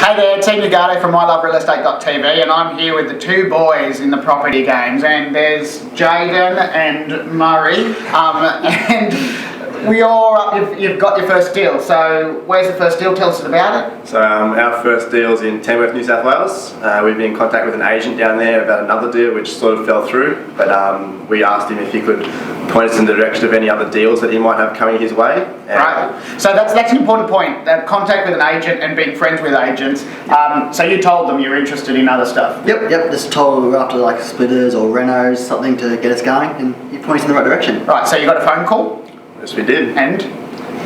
Hey there, Team Nagado from myloverealestate.tv, and I'm here with the two boys in the property games, and there's Jayden and Murray, and you've got your first deal. So where's the first deal? Tell us about it. So our first deal's in Tamworth, New South Wales. We've been in contact with an agent down there about another deal which sort of fell through, but we asked him if he could point us in the direction of any other deals that he might have coming his way. Right. So that's an important point, that contact with an agent and being friends with agents. So you told them you're interested in other stuff? Yep, just told we're after like splitters or renos, something to get us going, and he pointed us in the right direction. Right, so you got a phone call? Yes, we did. And?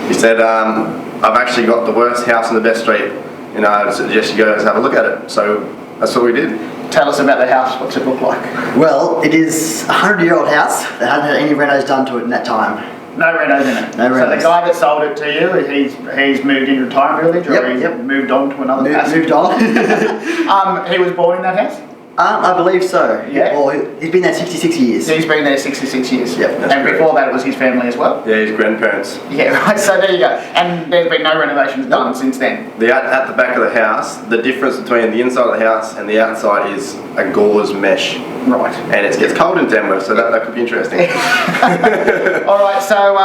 He said, I've actually got the worst house in the best street. I'd suggest you guys have a look at it. So that's what we did. Tell us about the house. What's it look like? Well, it is a 100-year-old house that hasn't had any renos done to it in that time. No renos in it? No renos. So the guy that sold it to you, he's moved into retirement village, or he's moved on to another house? Moved on. He was born in that house? I believe so. Yeah. Or he's been there 66 years. He's been there 66 years. Yep. And before that it was his family as well? Yeah, his grandparents. Yeah, right, so there you go. And there's been no renovations done since then? At the back of the house, the difference between the inside of the house and the outside is a gauze mesh. Right. And it gets cold in Tamworth, so that could be interesting. Alright, so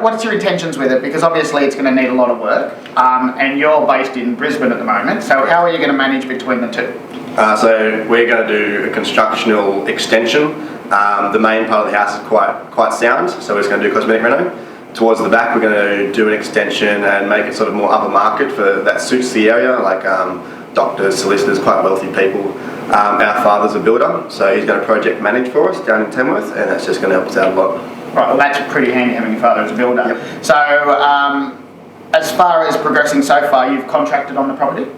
what's your intentions with it? Because obviously it's going to need a lot of work, and you're based in Brisbane at the moment, so how are you going to manage between the two? So we're going to do a constructional extension. The main part of the house is quite sound, so we're just going to do cosmetic reno. Towards the back we're going to do an extension and make it sort of more upper market for that suits the area, like doctors, solicitors, quite wealthy people. Our father's a builder, so he's going to project manage for us down in Tamworth, and that's just going to help us out a lot. Right, well that's pretty handy having your father as a builder. Yep. So as far as progressing so far, you've contracted on the property?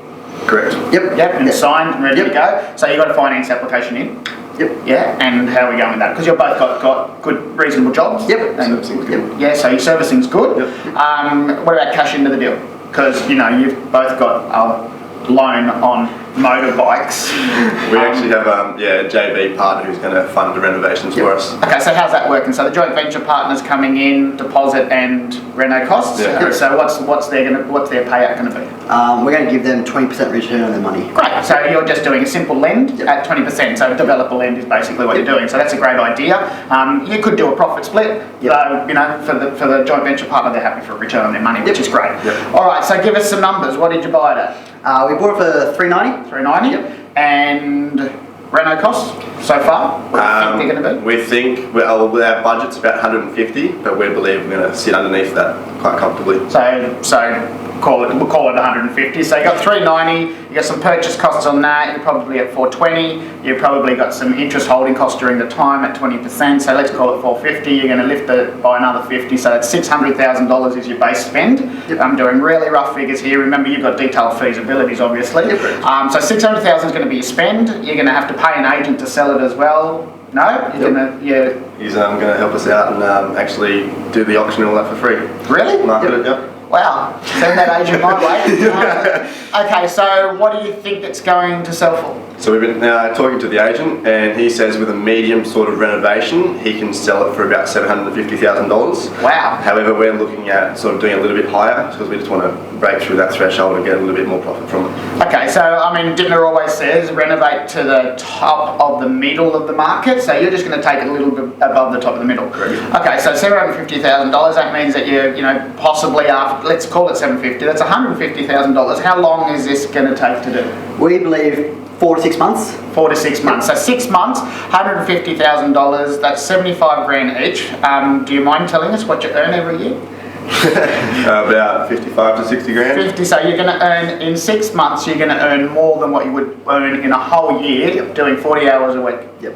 Correct. Yep. And signed and ready to go. So you got a finance application in? Yep. Yeah, and how are we going with that? Because you've both got good, reasonable jobs? Yep. And, Yep. Yeah, so your servicing's good. Yep. What about cash into the deal? Because, you've both got a loan on motorbikes. We actually have a JV partner who's going to fund the renovations for us. Okay, so how's that working? So the joint venture partner's coming in, deposit and reno costs. Yeah. So what's their payout going to be? We're going to give them 20% return on their money. Great. So you're just doing a simple lend at 20%. So developer lend is basically what you're doing. So that's a great idea. You could do a profit split. Yep. For the joint venture partner, they're happy for a return on their money, which is great. Yep. All right. So give us some numbers. What did you buy it at? We bought it for $390. $390. Yep. And reno costs so far? What do you think they're going to be? We think our budget's about 150, but we believe we're going to sit underneath that quite comfortably. So we'll call it 150. So you got 390. You got some purchase costs on that. You're probably at 420. You've probably got some interest holding costs during the time at 20%. So let's call it 450. You're going to lift it by another 50. So that's $600,000 is your base spend. Yep. I'm doing really rough figures here. Remember, you've got detailed feasibilities, obviously. Yep. So $600,000 is going to be your spend. You're going to have to pay an agent to sell it as well. No? He's going to help us out and actually do the auction and all that for free. Really? Market it, yep. Wow, send that agent my way. Okay, so what do you think it's going to sell for? So we've been talking to the agent, and he says with a medium sort of renovation, he can sell it for about $750,000. Wow. However, we're looking at sort of doing a little bit higher because we just want to break through that threshold and get a little bit more profit from it. Okay, so Dittner always says renovate to the top of the middle of the market, so you're just going to take it a little bit above the top of the middle. Correct. Okay, so $750,000, that means that you're, possibly after, let's call it $750, that's $150,000. How long is this going to take to do? We believe 4 to 6 months. 4 to 6 months. So 6 months, $150,000, that's 75 grand each. Do you mind telling us what you earn every year? About 55 to 60 grand. 50, so you're going to earn, in 6 months, you're going to earn more than what you would earn in a whole year doing 40 hours a week. Yep.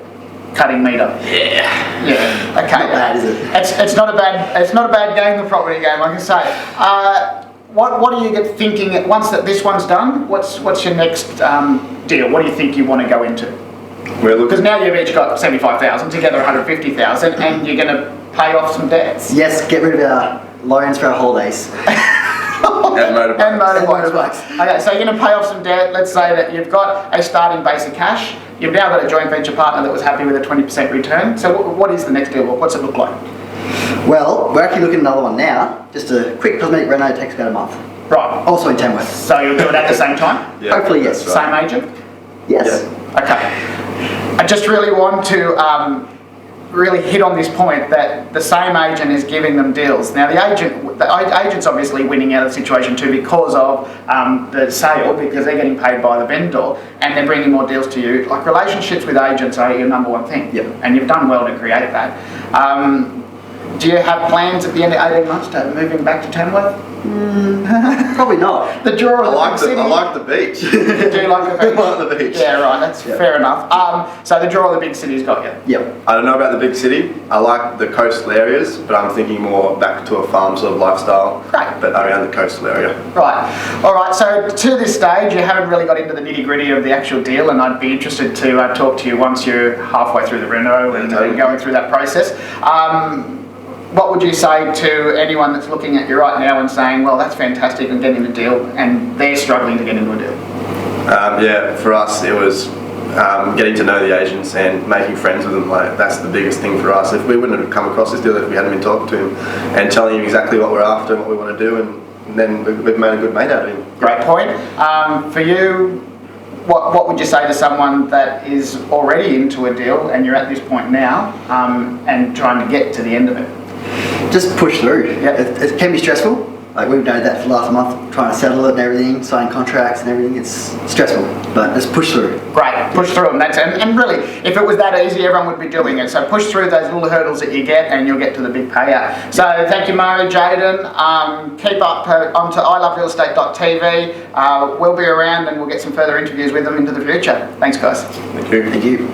Cutting meter. Yeah. Okay. Not bad, is it? It's not a bad game, the property game, I can say. What are you thinking once that this one's done? What's your next deal? What do you think you want to go into? Because now you've each got 75,000, together 150,000, and you're going to pay off some debts. Yes, get rid of our loans for our holidays. And motorbikes. And motorbikes. Okay, so you're going to pay off some debt. Let's say that you've got a starting base of cash. You've now got a joint venture partner that was happy with a 20% return. So what is the next deal? What's it look like? Well, we're actually looking at another one now. Just a quick cosmetic reno takes about a month. Right. Also in Tamworth. So you'll do it at the same time? Yeah, Hopefully, yes. that's right. Same agent? Yes. Okay. I just really want to really hit on this point that the same agent is giving them deals. Now the agent's obviously winning out of the situation too because of the sale, because they're getting paid by the vendor and they're bringing more deals to you. Like relationships with agents are your number one thing. Yep. And you've done well to create that. Do you have plans at the end of 18 months to moving back to Tamworth? Probably not. The draw of the big city. I like the beach. You do like the beach? I like the beach. Yeah, right, that's fair enough. So the draw of the big city's got you? Yep. I don't know about the big city. I like the coastal areas, but I'm thinking more back to a farm sort of lifestyle. Great. But around the coastal area. Right. All right, so to this stage, you haven't really got into the nitty-gritty of the actual deal, and I'd be interested to talk to you once you're halfway through the reno and going through that process. What would you say to anyone that's looking at you right now and saying, well, that's fantastic and getting a deal, and they're struggling to get into a deal? Yeah, for us it was getting to know the agents and making friends with them. Like that's the biggest thing for us. If we wouldn't have come across this deal if we hadn't been talking to him and telling him exactly what we're after and what we want to do, and then we've made a good mate out of him. Great point. For you, what would you say to someone that is already into a deal and you're at this point now and trying to get to the end of it? Just push through. Yep. It can be stressful. Like we've known that for the last month, trying to settle it and everything, sign contracts and everything. It's stressful, but just push through. Great, push through them. And really, if it was that easy, everyone would be doing it. So push through those little hurdles that you get, and you'll get to the big payout. So thank you, Murray, Jayden. Keep up onto iloverealestate.tv. We'll be around, and we'll get some further interviews with them into the future. Thanks, guys. Thank you. Thank you.